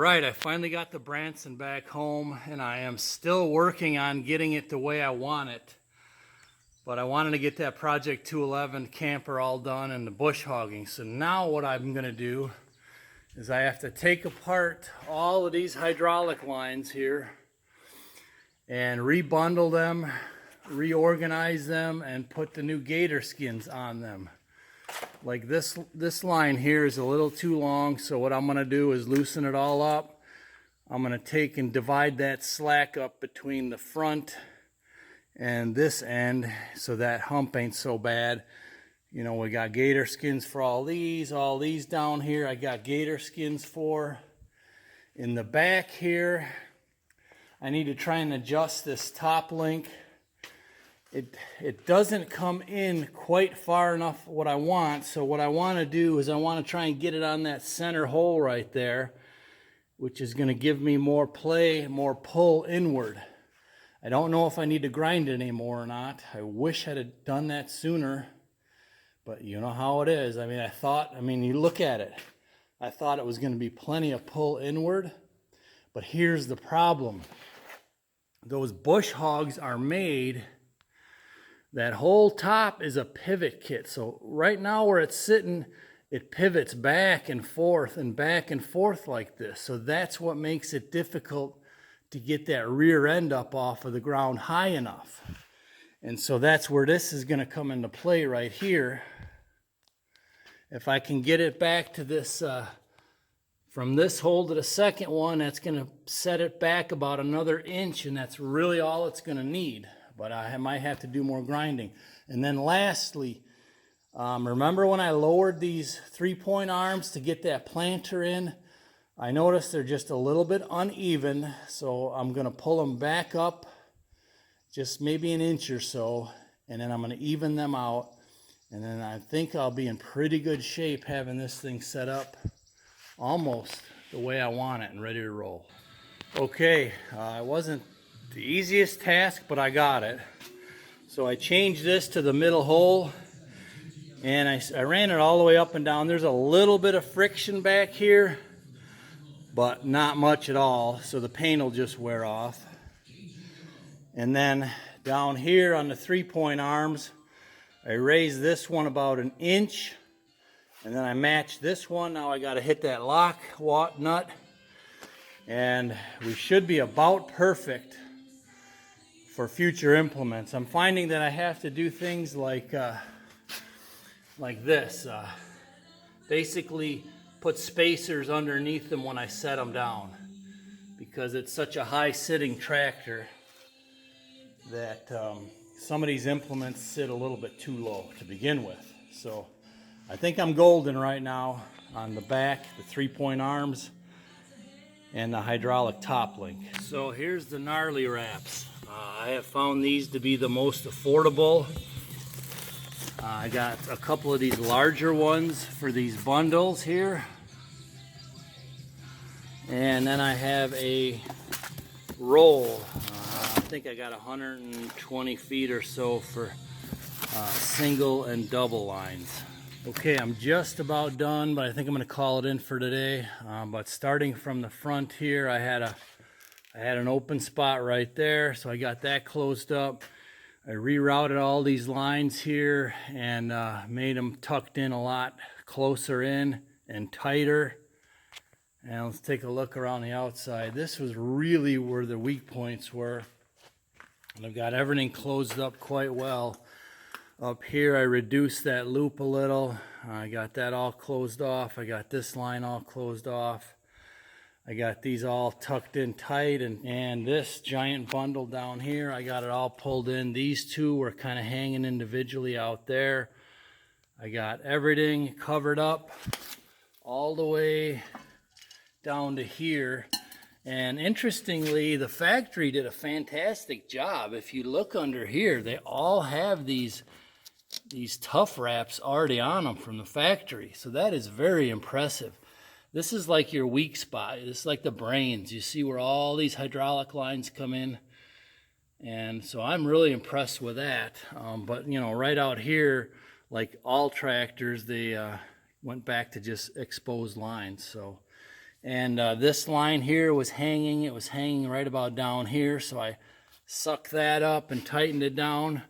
Alright, I finally got the Branson back home, and I am still working on getting it the way I want it. But I wanted to get that Project 211 camper all done and the bush hogging. So now what I'm going to do is I have to take apart all of these hydraulic lines here and rebundle them, reorganize them, and put the new gator skins on them. Like this line here is a little too long, so what I'm going to do is loosen it all up. I'm going to take and divide that slack up between the front and this end so that hump ain't so bad. You know, we got gator skins for all these down here I got gator skins for. In the back here, I need to try and adjust this top link. It doesn't come in quite far enough what I want, so what I want to do is I want to try and get it on that center hole right there, which is going to give me more play, more pull inward. I don't know if I need to grind it anymore or not. I wish I'd have done that sooner, but you know how it is. I mean, you look at it. I thought it was going to be plenty of pull inward, but here's the problem. Those bush hogs are made. That whole top is a pivot kit. So right now where it's sitting, it pivots back and forth like this. So that's what makes it difficult to get that rear end up off of the ground high enough. And so that's where this is going to come into play right here. If I can get it back to this, from this hole to the second one, that's going to set it back about another inch, and that's really all it's going to need. But I might have to do more grinding. And then lastly, remember when I lowered these 3-point arms to get that planter in? I noticed they're just a little bit uneven, so I'm going to pull them back up just maybe an inch or so, and then I'm going to even them out, and then I think I'll be in pretty good shape having this thing set up almost the way I want it and ready to roll. Okay, it wasn't the easiest task, but I got it. So I changed this to the middle hole, and I ran it all the way up and down. There's a little bit of friction back here, but not much at all, so the paint will just wear off. And then down here on the 3-point arms, I raised this one about an inch, and then I matched this one. Now I got to hit that lock nut, and we should be about perfect for future implements. I'm finding that I have to do things like this. Basically put spacers underneath them when I set them down, because it's such a high sitting tractor that some of these implements sit a little bit too low to begin with. So I think I'm golden right now on the back, the 3-point arms, and the hydraulic top link. So here's the gnarly wraps. I have found these to be the most affordable. I got a couple of these larger ones for these bundles here. And then I have a roll. I think I got 120 feet or so for single and double lines. Okay, I'm just about done, but I think I'm going to call it in for today. But starting from the front here, I had an open spot right there, so I got that closed up. I rerouted all these lines here and made them tucked in a lot closer in and tighter. And let's take a look around the outside. This was really where the weak points were. And I've got everything closed up quite well. Up here I reduced that loop a little. I got that all closed off. I got this line all closed off. I got these all tucked in tight, and this giant bundle down here, I got it all pulled in. These two were kind of hanging individually out there. I got everything covered up all the way down to here. And interestingly, the factory did a fantastic job. If you look under here, they all have these tough wraps already on them from the factory. So that is very impressive. This is like your weak spot. This is like the brains. You see where all these hydraulic lines come in. And so I'm really impressed with that. But, you know, right out here, like all tractors, they went back to just exposed lines. So And this line here was hanging. It was hanging right about down here, so I sucked that up and tightened it down.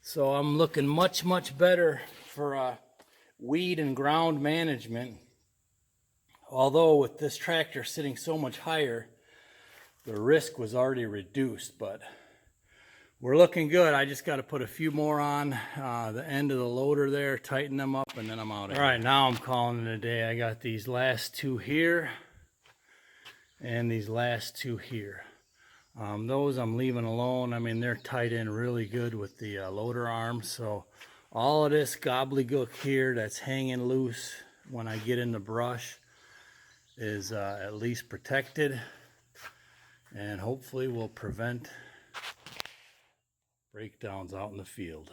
So I'm looking much, much better for weed and ground management. Although with this tractor sitting so much higher, the risk was already reduced, but we're looking good. I just got to put a few more on the end of the loader there, tighten them up, and then I'm out of here. All right, now I'm calling it a day. I got these last two here and these last two here. Those I'm leaving alone. I mean, they're tied in really good with the loader arms. So all of this gobbledygook here that's hanging loose when I get in the brush is at least protected, and hopefully will prevent breakdowns out in the field.